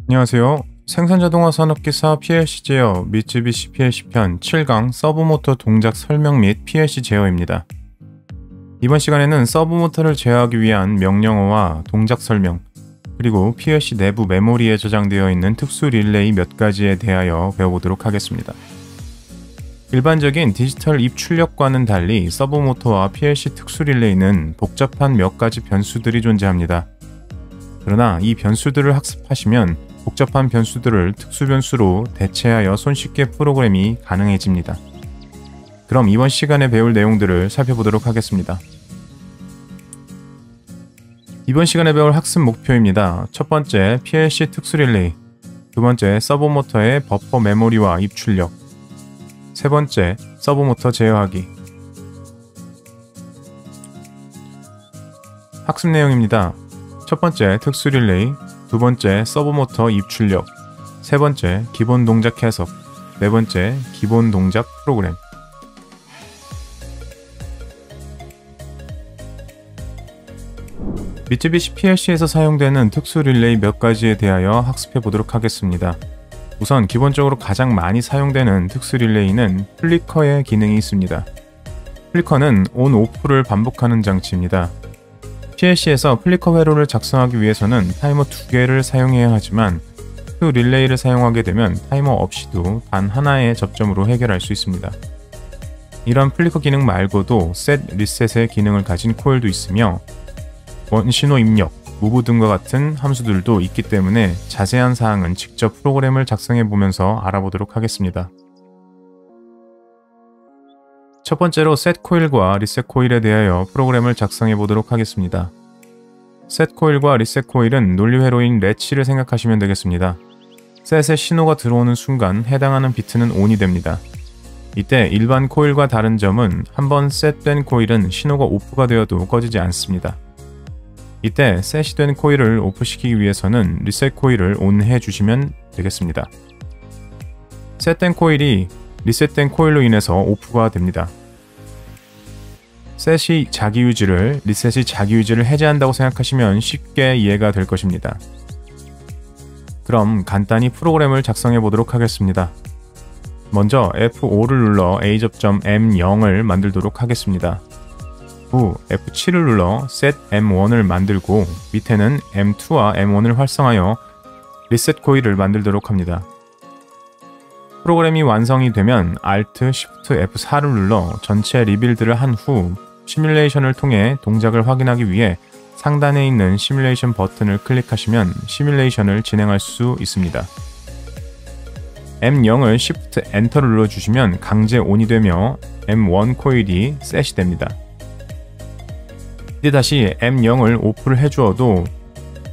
안녕하세요. 생산자동화 산업기사 PLC 제어 미쯔비시 PLC 편 7강 서브모터 동작 설명 및 PLC 제어입니다. 이번 시간에는 서브모터를 제어하기 위한 명령어와 동작 설명, 그리고 PLC 내부 메모리에 저장되어 있는 특수 릴레이 몇 가지에 대하여 배워보도록 하겠습니다. 일반적인 디지털 입출력과는 달리 서브모터와 PLC 특수 릴레이는 복잡한 몇 가지 변수들이 존재합니다. 그러나 이 변수들을 학습하시면 복잡한 변수들을 특수 변수로 대체하여 손쉽게 프로그램이 가능해집니다. 그럼 이번 시간에 배울 내용들을 살펴보도록 하겠습니다. 이번 시간에 배울 학습 목표입니다. 첫 번째, PLC 특수 릴레이. 두 번째, 서브모터의 버퍼 메모리와 입출력. 세 번째, 서브모터 제어하기. 학습 내용입니다. 첫 번째, 특수 릴레이. 두 번째, 서브모터 입출력. 세 번째, 기본 동작 해석. 네 번째, 기본 동작 프로그램. 미쯔비시 PLC에서 사용되는 특수 릴레이 몇 가지에 대하여 학습해 보도록 하겠습니다. 우선 기본적으로 가장 많이 사용되는 특수 릴레이는 플리커의 기능이 있습니다. 플리커는 온, 오프를 반복하는 장치입니다. PLC에서 플리커 회로를 작성하기 위해서는 타이머 2개를 사용해야 하지만 특수 릴레이를 사용하게 되면 타이머 없이도 단 하나의 접점으로 해결할 수 있습니다. 이런 플리커 기능 말고도 셋, 리셋의 기능을 가진 코일도 있으며 원신호 입력, 무브 등과 같은 함수들도 있기 때문에 자세한 사항은 직접 프로그램을 작성해 보면서 알아보도록 하겠습니다. 첫 번째로 셋 코일과 리셋 코일에 대하여 프로그램을 작성해 보도록 하겠습니다. 셋 코일과 리셋 코일은 논리회로인 레치를 생각하시면 되겠습니다. 셋의 신호가 들어오는 순간 해당하는 비트는 ON이 됩니다. 이때 일반 코일과 다른 점은 한번 셋된 코일은 신호가 오프가 되어도 꺼지지 않습니다. 이때 셋이 된 코일을 오프시키기 위해서는 리셋 코일을 ON 해주시면 되겠습니다. 셋된 코일이 리셋된 코일로 인해서 오프가 됩니다. 셋이 자기유지를, 리셋이 자기유지를 해제한다고 생각하시면 쉽게 이해가 될 것입니다. 그럼 간단히 프로그램을 작성해 보도록 하겠습니다. 먼저 F5를 눌러 A.M0을 만들도록 하겠습니다. 후 F7을 눌러 set M1을 만들고 밑에는 M2와 M1을 활성하여 리셋 코일을 만들도록 합니다. 프로그램이 완성이 되면 Alt, Shift, F4를 눌러 전체 리빌드를 한 후 시뮬레이션을 통해 동작을 확인하기 위해 상단에 있는 시뮬레이션 버튼을 클릭하시면 시뮬레이션을 진행할 수 있습니다. M0을 Shift, Enter를 눌러주시면 강제 ON이 되며 M1 코일이 셋이 됩니다. 이때 다시 M0을 오프를 해주어도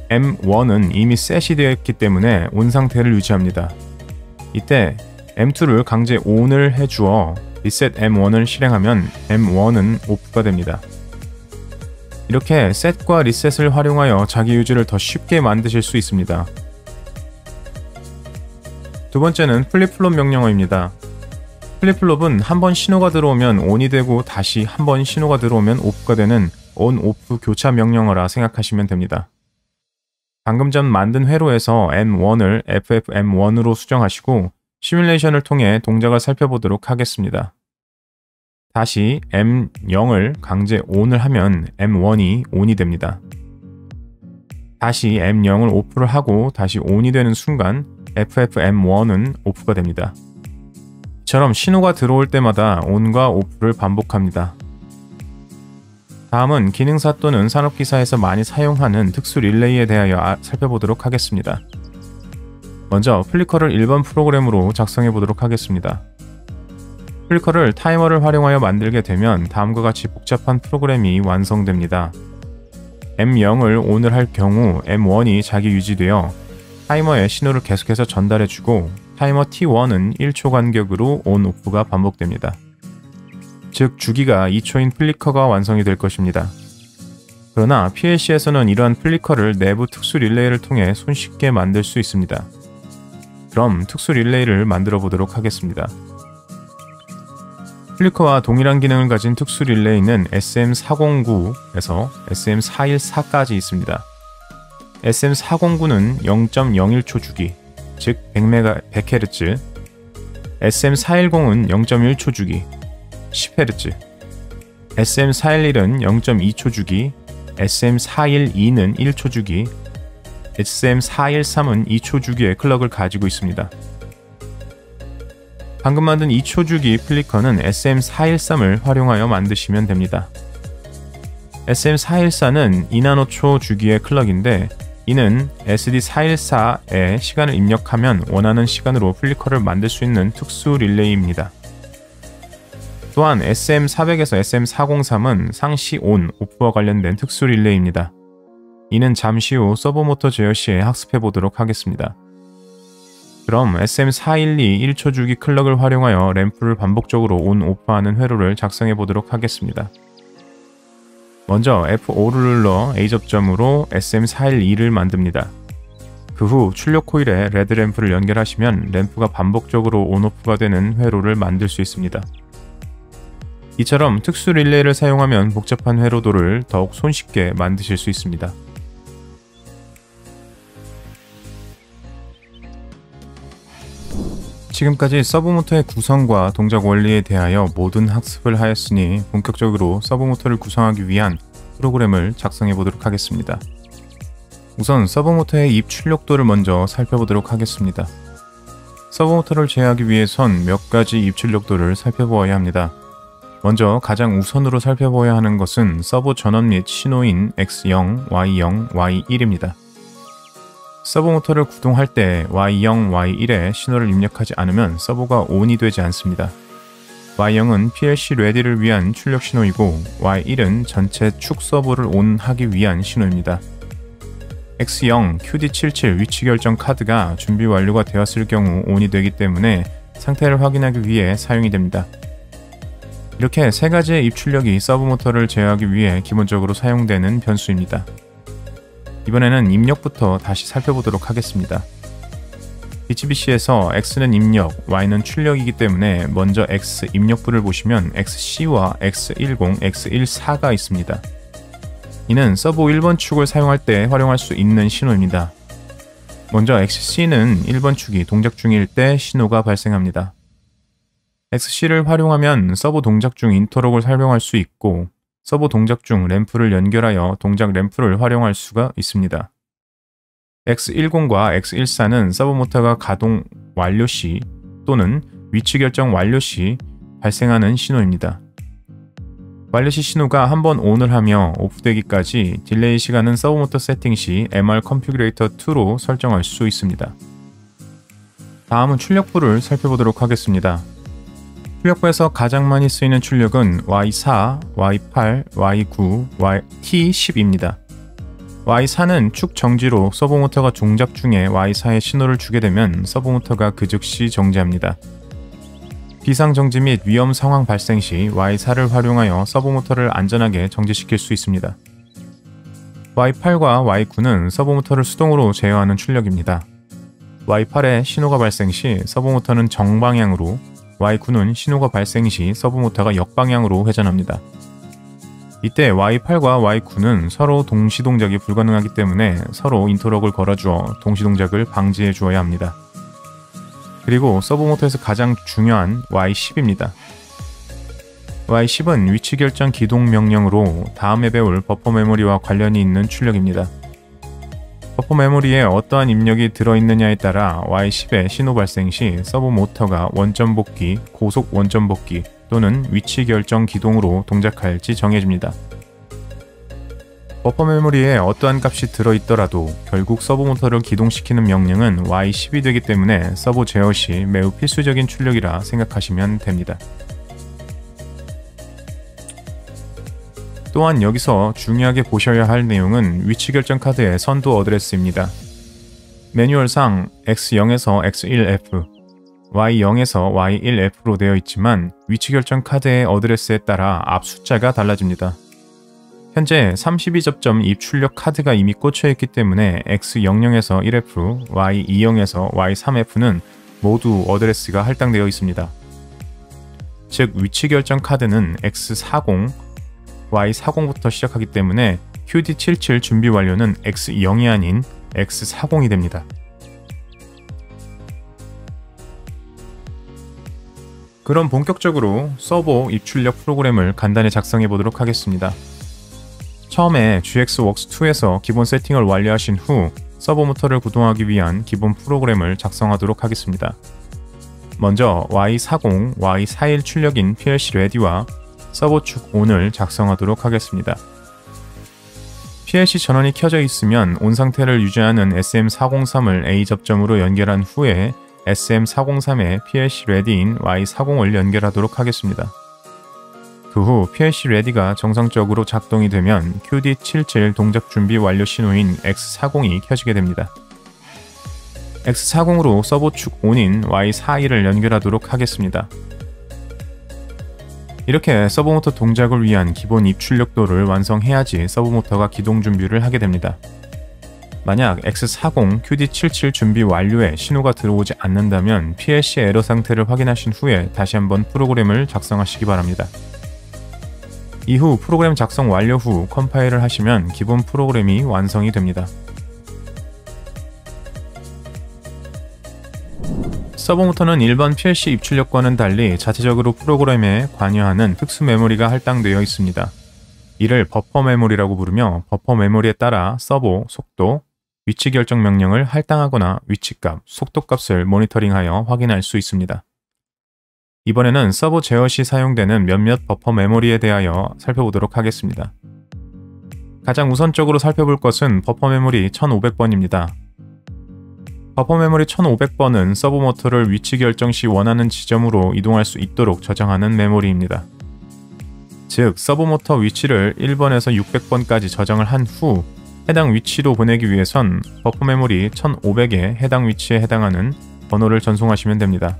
M1은 이미 셋이 되어 있기 때문에 ON 상태를 유지합니다. 이때 M2를 강제 ON을 해주어 리셋 M1을 실행하면 M1은 오프가 됩니다. 이렇게 셋과 리셋을 활용하여 자기 유지를 더 쉽게 만드실 수 있습니다. 두 번째는 플립플롭 명령어입니다. 플립플롭은 한번 신호가 들어오면 ON이 되고 다시 한번 신호가 들어오면 오프가 되는 ON, OFF 교차 명령어라 생각하시면 됩니다. 방금 전 만든 회로에서 M1을 FFM1으로 수정하시고 시뮬레이션을 통해 동작을 살펴보도록 하겠습니다. 다시 M0을 강제 ON을 하면 M1이 ON이 됩니다. 다시 M0을 오프를 하고 다시 ON이 되는 순간 FFM1은 오프가 됩니다. 이처럼 신호가 들어올 때마다 ON과 OFF를 반복합니다. 다음은 기능사 또는 산업기사에서 많이 사용하는 특수 릴레이에 대하여 살펴보도록 하겠습니다. 먼저 플리커를 1번 프로그램으로 작성해 보도록 하겠습니다. 플리커를 타이머를 활용하여 만들게 되면 다음과 같이 복잡한 프로그램이 완성됩니다. M0을 ON을 할 경우 M1이 자기 유지되어 타이머에 신호를 계속해서 전달해주고 타이머 T1은 1초 간격으로 ON, OFF가 반복됩니다. 즉 주기가 2초인 플리커가 완성이 될 것입니다. 그러나 PLC에서는 이러한 플리커를 내부 특수 릴레이를 통해 손쉽게 만들 수 있습니다. 그럼 특수 릴레이를 만들어 보도록 하겠습니다. 플리커와 동일한 기능을 가진 특수 릴레이는 SM409에서 SM414까지 있습니다. SM409는 0.01초 주기, 즉 100Hz, SM410은 0.1초 주기, 10Hz, SM411은 0.2초 주기, SM412는 1초 주기, SM413은 2초 주기의 클럭을 가지고 있습니다. 방금 만든 2초 주기 플리커는 SM413을 활용하여 만드시면 됩니다. SM414는 2나노초 주기의 클럭인데 이는 SD414에 시간을 입력하면 원하는 시간으로 플리커를 만들 수 있는 특수 릴레이입니다. 또한 SM400에서 SM403은 상시 ON, OFF와 관련된 특수 릴레이입니다. 이는 잠시 후 서브모터 제어 시에 학습해 보도록 하겠습니다. 그럼 SM412 1초 주기 클럭을 활용하여 램프를 반복적으로 ON, OFF하는 회로를 작성해 보도록 하겠습니다. 먼저 F5를 눌러 A 접점으로 SM412를 만듭니다. 그 후 출력 코일에 레드 램프를 연결하시면 램프가 반복적으로 ON/OFF가 되는 회로를 만들 수 있습니다. 이처럼 특수 릴레이를 사용하면 복잡한 회로도를 더욱 손쉽게 만드실 수 있습니다. 지금까지 서브모터의 구성과 동작 원리에 대하여 모든 학습을 하였으니 본격적으로 서브모터를 구성하기 위한 프로그램을 작성해 보도록 하겠습니다. 우선 서브모터의 입 출력도를 먼저 살펴보도록 하겠습니다. 서브모터를 제어하기 위해선 몇 가지 입 출력도를 살펴보아야 합니다. 먼저 가장 우선으로 살펴보아야 하는 것은 서버 전원 및 신호인 X0, Y0, Y1입니다. 서브모터를 구동할 때 Y0, Y1에 신호를 입력하지 않으면 서버가 ON이 되지 않습니다. Y0은 PLC 레디를 위한 출력 신호이고 Y1은 전체 축 서버를 ON하기 위한 신호입니다. X0, QD77 위치 결정 카드가 준비 완료가 되었을 경우 ON이 되기 때문에 상태를 확인하기 위해 사용이 됩니다. 이렇게 세 가지의 입 출력이 서브모터를 제어하기 위해 기본적으로 사용되는 변수입니다. 이번에는 입력부터 다시 살펴보도록 하겠습니다. DCBC에서 X는 입력, Y는 출력이기 때문에 먼저 X 입력부를 보시면 XC와 X10, X14가 있습니다. 이는 서브 1번 축을 사용할 때 활용할 수 있는 신호입니다. 먼저 XC는 1번 축이 동작 중일 때 신호가 발생합니다. XC를 활용하면 서버 동작 중 인터럭을 사용할 수 있고 서버 동작 중 램프를 연결하여 동작 램프를 활용할 수가 있습니다. X10과 X14는 서브모터가 가동 완료 시 또는 위치 결정 완료 시 발생하는 신호입니다. 완료 시 신호가 한번 ON을 하며 오프되기까지 딜레이 시간은 서브모터 세팅 시 MR 컨피그레이터 2로 설정할 수 있습니다. 다음은 출력부를 살펴보도록 하겠습니다. 출력부에서 가장 많이 쓰이는 출력은 Y4, Y8, Y9, T10입니다. Y4는 축 정지로 서브모터가 동작 중에 Y4에 신호를 주게 되면 서브모터가 그 즉시 정지합니다. 비상정지 및 위험 상황 발생 시 Y4를 활용하여 서브모터를 안전하게 정지시킬 수 있습니다. Y8과 Y9는 서브모터를 수동으로 제어하는 출력입니다. Y8에 신호가 발생 시 서브모터는 정방향으로, Y9는 신호가 발생 시 서브모터가 역방향으로 회전합니다. 이때 Y8과 Y9는 서로 동시 동작이 불가능하기 때문에 서로 인터럭을 걸어주어 동시 동작을 방지해 주어야 합니다. 그리고 서브모터에서 가장 중요한 Y10입니다. Y10은 위치 결정 기동 명령으로 다음에 배울 버퍼 메모리와 관련이 있는 출력입니다. 버퍼 메모리에 어떠한 입력이 들어있느냐에 따라 Y10의 신호 발생 시 서브모터가 원점 복귀, 고속 원점 복귀 또는 위치 결정 기동으로 동작할지 정해집니다. 버퍼 메모리에 어떠한 값이 들어있더라도 결국 서브모터를 기동시키는 명령은 Y10이 되기 때문에 서브 제어 시 매우 필수적인 출력이라 생각하시면 됩니다. 또한 여기서 중요하게 보셔야 할 내용은 위치 결정 카드의 선도 어드레스입니다. 매뉴얼상 X0에서 X1F, Y0에서 Y1F로 되어 있지만 위치 결정 카드의 어드레스에 따라 앞 숫자가 달라집니다. 현재 32접점 입 출력 카드가 이미 꽂혀 있기 때문에 X00에서 1F, Y20에서 Y3F는 모두 어드레스가 할당되어 있습니다. 즉 위치 결정 카드는 X40, Y40부터 시작하기 때문에 QD77 준비 완료는 X0이 아닌 X40이 됩니다. 그럼 본격적으로 서버 입출력 프로그램을 간단히 작성해 보도록 하겠습니다. 처음에 GXWorks2에서 기본 세팅을 완료하신 후 서버 모터를 구동하기 위한 기본 프로그램을 작성하도록 하겠습니다. 먼저 Y40, Y41 출력인 PLC 레디와 서버 축 ON을 작성하도록 하겠습니다. PLC 전원이 켜져 있으면 온 상태를 유지하는 SM403을 A 접점으로 연결한 후에 SM403에 PLC 레디인 Y40을 연결하도록 하겠습니다. 그 후 PLC 레디가 정상적으로 작동이 되면 QD77 동작 준비 완료 신호인 X40이 켜지게 됩니다. X40으로 서버 축 ON인 Y41을 연결하도록 하겠습니다. 이렇게 서버모터 동작을 위한 기본 입출력도를 완성해야지 서버모터가 기동 준비를 하게 됩니다. 만약 X40 QD77 준비 완료에 신호가 들어오지 않는다면 PLC 에러 상태를 확인하신 후에 다시 한번 프로그램을 작성하시기 바랍니다. 이후 프로그램 작성 완료 후 컴파일을 하시면 기본 프로그램이 완성이 됩니다. 서버모터는 일반 PLC 입출력과는 달리 자체적으로 프로그램에 관여하는 특수 메모리가 할당되어 있습니다. 이를 버퍼 메모리라고 부르며 버퍼 메모리에 따라 서버, 속도, 위치 결정 명령을 할당하거나 위치값, 속도값을 모니터링하여 확인할 수 있습니다. 이번에는 서버 제어 시 사용되는 몇몇 버퍼 메모리에 대하여 살펴보도록 하겠습니다. 가장 우선적으로 살펴볼 것은 버퍼 메모리 1500번입니다. 버퍼 메모리 1500번은 서버 모터를 위치 결정 시 원하는 지점으로 이동할 수 있도록 저장하는 메모리입니다. 즉, 서버 모터 위치를 1번에서 600번까지 저장을 한 후 해당 위치로 보내기 위해선 버퍼 메모리 1500의 해당 위치에 해당하는 번호를 전송하시면 됩니다.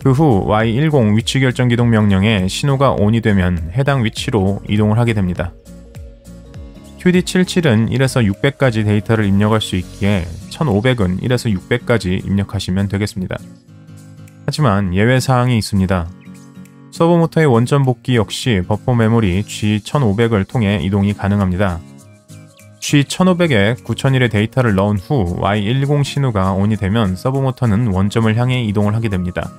그 후 Y10 위치 결정 기동 명령에 신호가 ON이 되면 해당 위치로 이동을 하게 됩니다. QD77은 1에서 600까지 데이터를 입력할 수 있기에 1500은 1에서 600까지 입력하시면 되겠습니다. 하지만 예외사항이 있습니다. 서버 모터의 원점 복귀 역시 버퍼 메모리 G1500을 통해 이동이 가능합니다. G1500에 9001의 데이터를 넣은 후 Y10 신호가 ON이 되면 서버 모터는 원점을 향해 이동을 하게 됩니다.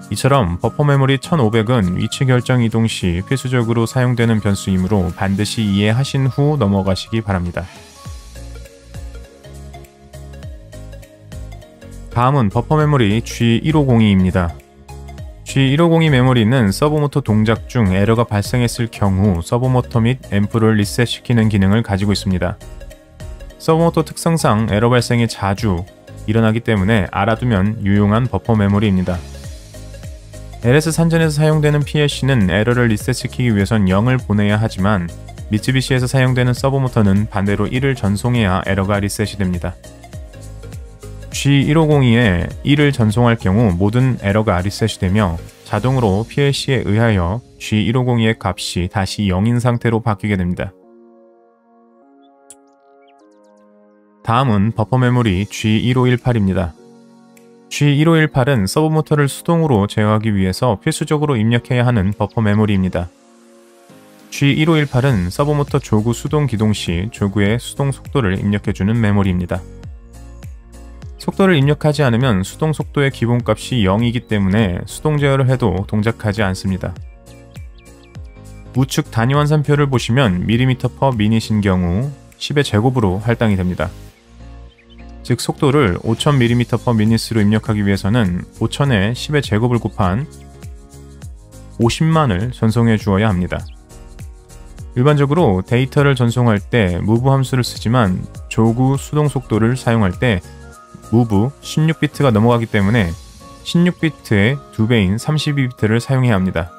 이처럼 버퍼 메모리 1500은 위치 결정 이동 시 필수적으로 사용되는 변수이므로 반드시 이해하신 후 넘어가시기 바랍니다. 다음은 버퍼 메모리 G1502입니다. G1502 메모리는 서버모터 동작 중 에러가 발생했을 경우 서버모터 및 앰프를 리셋시키는 기능을 가지고 있습니다. 서버모터 특성상 에러 발생이 자주 일어나기 때문에 알아두면 유용한 버퍼 메모리입니다. LS 산전에서 사용되는 PLC는 에러를 리셋시키기 위해선 0을 보내야 하지만 미쯔비시에서 사용되는 서버모터는 반대로 1을 전송해야 에러가 리셋이 됩니다. G1502에 1을 전송할 경우 모든 에러가 리셋이 되며 자동으로 PLC에 의하여 G1502의 값이 다시 0인 상태로 바뀌게 됩니다. 다음은 버퍼 메모리 G1518입니다. G1518은 서버모터를 수동으로 제어하기 위해서 필수적으로 입력해야 하는 버퍼 메모리입니다. G1518은 서버모터 조구 수동 기동 시 조구의 수동 속도를 입력해주는 메모리입니다. 속도를 입력하지 않으면 수동 속도의 기본값이 0이기 때문에 수동 제어를 해도 동작하지 않습니다. 우측 단위 환산표를 보시면 mm/min인 경우 10의 제곱으로 할당이 됩니다. 즉 속도를 5000mm/min으로 입력하기 위해서는 5000에 10의 제곱을 곱한 50만을 전송해 주어야 합니다. 일반적으로 데이터를 전송할 때 move 함수를 쓰지만 조구 수동 속도를 사용할 때 move 16비트가 넘어가기 때문에 16비트의 2배인 32비트를 사용해야 합니다.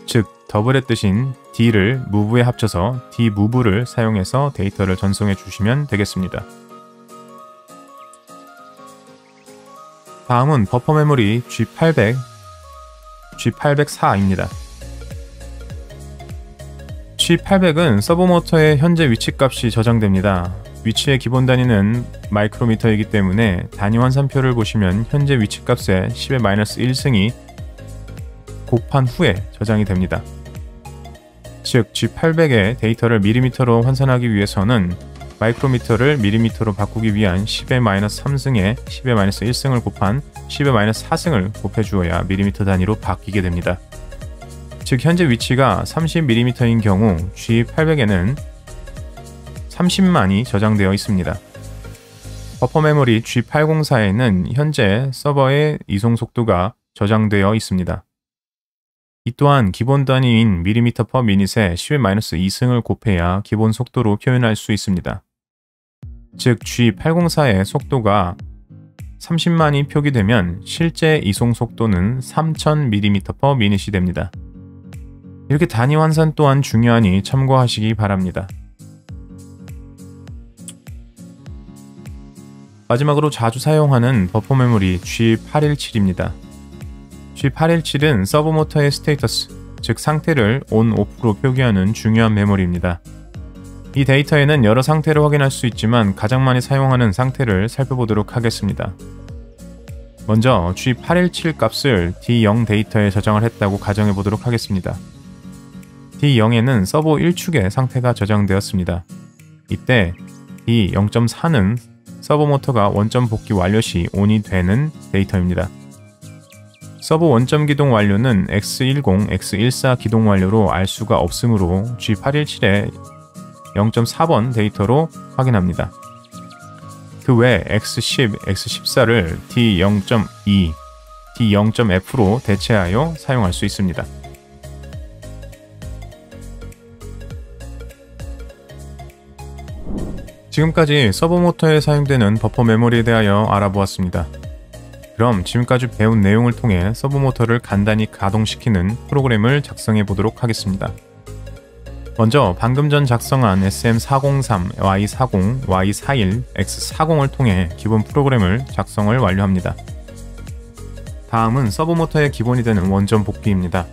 즉 더블의 뜻인 d를 move에 합쳐서 dmove를 사용해서 데이터를 전송해 주시면 되겠습니다. 다음은 버퍼 메모리 G804입니다. G800은 서버모터의 현재 위치값이 저장됩니다. 위치의 기본 단위는 마이크로미터이기 때문에 단위 환산표를 보시면 현재 위치값의 10의 -1승이 곱한 후에 저장이 됩니다. 즉 G800의 데이터를 밀리미터로 환산하기 위해서는 마이크로미터를 밀리미터로 바꾸기 위한 10의-3승에 10의-1승을 곱한 10의-4승을 곱해주어야 밀리미터 단위로 바뀌게 됩니다. 즉 현재 위치가 30mm인 경우 G800에는 30만이 저장되어 있습니다. 버퍼 메모리 G804에는 현재 서버의 이송 속도가 저장되어 있습니다. 이 또한 기본 단위인 mm/min에 10의-2승을 곱해야 기본 속도로 표현할 수 있습니다. 즉 G804의 속도가 30만이 표기되면 실제 이송 속도는 3000mm/min이 됩니다. 이렇게 단위 환산 또한 중요하니 참고하시기 바랍니다. 마지막으로 자주 사용하는 버퍼 메모리 G817입니다. G817은 서버 모터의 스테이터스, 즉 상태를 ON, OFF로 표기하는 중요한 메모리입니다. 이 데이터에는 여러 상태를 확인할 수 있지만 가장 많이 사용하는 상태를 살펴보도록 하겠습니다. 먼저 G817 값을 D0 데이터에 저장을 했다고 가정해 보도록 하겠습니다. D0에는 서버 1축의 상태가 저장되었습니다. 이때 D0.4는 서버 모터가 원점 복귀 완료 시 ON이 되는 데이터입니다. 서버 원점 기동 완료는 X10, X14 기동 완료로 알 수가 없으므로 G817의 0.4번 데이터로 확인합니다. 그 외 X10, X14를 D0.2, D0.F로 대체하여 사용할 수 있습니다. 지금까지 서버 모터에 사용되는 버퍼 메모리에 대하여 알아보았습니다. 그럼 지금까지 배운 내용을 통해 서버 모터를 간단히 가동시키는 프로그램을 작성해 보도록 하겠습니다. 먼저 방금 전 작성한 SM403, Y40, Y41, X40을 통해 기본 프로그램을 작성을 완료합니다. 다음은 서버 모터의 기본이 되는 원점 복귀입니다.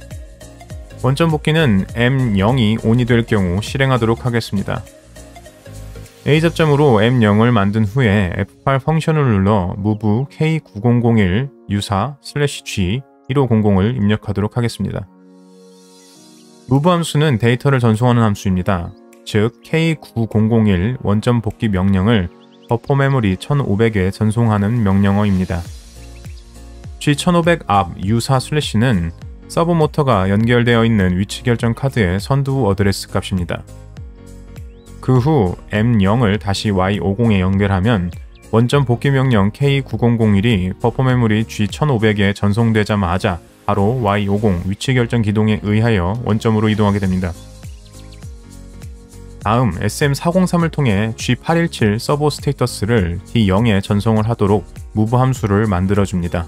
원점 복귀는 M0이 ON이 될 경우 실행하도록 하겠습니다. A 접점으로 M0을 만든 후에 F8 펑션을 눌러 move K901 유사 /G 1500을 입력하도록 하겠습니다. move 함수는 데이터를 전송하는 함수입니다. 즉 K9001 원점 복귀 명령을 버퍼 메모리 1500에 전송하는 명령어입니다. G1500 앞 유사 /는 서버 모터가 연결되어 있는 위치 결정 카드의 선두 어드레스 값입니다. 그 후 M0을 다시 Y50에 연결하면 원점 복귀 명령 K9001이 버퍼 메모리 G1500에 전송되자마자 바로 Y50 위치 결정 기동에 의하여 원점으로 이동하게 됩니다. 다음 SM403을 통해 G817 서버 스테이터스를 D0에 전송을 하도록 move 함수를 만들어줍니다.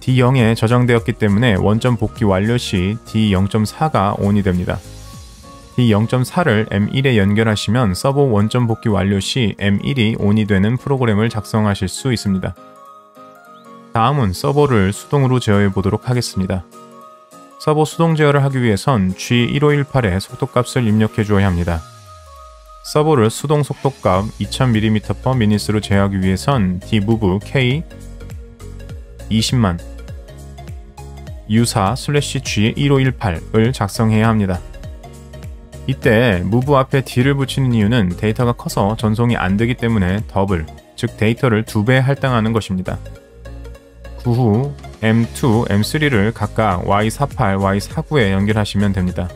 D0에 저장되었기 때문에 원점 복귀 완료 시 D0.4가 ON이 됩니다. D0.4를 M1에 연결하시면 서버 원점 복귀 완료 시 M1이 ON이 되는 프로그램을 작성하실 수 있습니다. 다음은 서버를 수동으로 제어해 보도록 하겠습니다. 서버 수동 제어를 하기 위해선 G1518의 속도값을 입력해 주어야 합니다. 서버를 수동 속도값 2000mm/min으로 제어하기 위해선 dmove K 20만 유사 /G1518을 작성해야 합니다. 이때 move 앞에 d를 붙이는 이유는 데이터가 커서 전송이 안되기 때문에 더블, 즉 데이터를 2배 할당하는 것입니다. 그 후 M2, M3를 각각 Y48, Y49에 연결하시면 됩니다.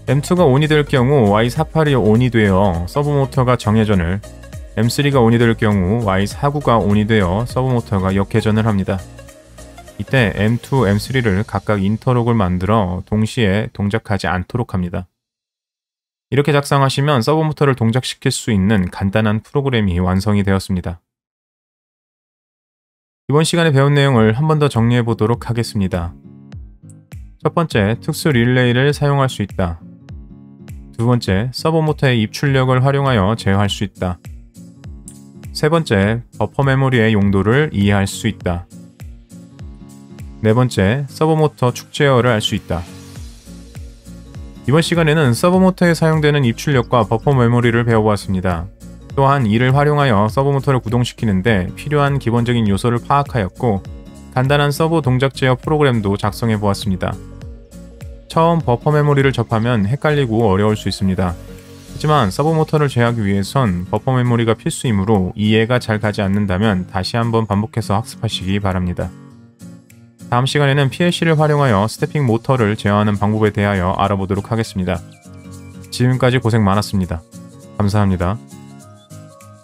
M2가 ON이 될 경우 Y48이 ON이 되어 서버 모터가 정회전을, M3가 ON이 될 경우 Y49가 ON이 되어 서버 모터가 역회전을 합니다. 이때 M2, M3를 각각 인터록을 만들어 동시에 동작하지 않도록 합니다. 이렇게 작성하시면 서버 모터를 동작시킬 수 있는 간단한 프로그램이 완성이 되었습니다. 이번 시간에 배운 내용을 한 번 더 정리해 보도록 하겠습니다. 첫 번째, 특수 릴레이를 사용할 수 있다. 두 번째, 서버 모터의 입출력을 활용하여 제어할 수 있다. 세 번째, 버퍼 메모리의 용도를 이해할 수 있다. 네 번째, 서버 모터 축 제어를 할 수 있다. 이번 시간에는 서버 모터에 사용되는 입출력과 버퍼 메모리를 배워보았습니다. 또한 이를 활용하여 서버 모터를 구동시키는데 필요한 기본적인 요소를 파악하였고 간단한 서버 동작 제어 프로그램도 작성해 보았습니다. 처음 버퍼 메모리를 접하면 헷갈리고 어려울 수 있습니다. 하지만 서브모터를 제어하기 위해선 버퍼 메모리가 필수이므로 이해가 잘 가지 않는다면 다시 한번 반복해서 학습하시기 바랍니다. 다음 시간에는 PLC를 활용하여 스태핑 모터를 제어하는 방법에 대하여 알아보도록 하겠습니다. 지금까지 고생 많았습니다. 감사합니다.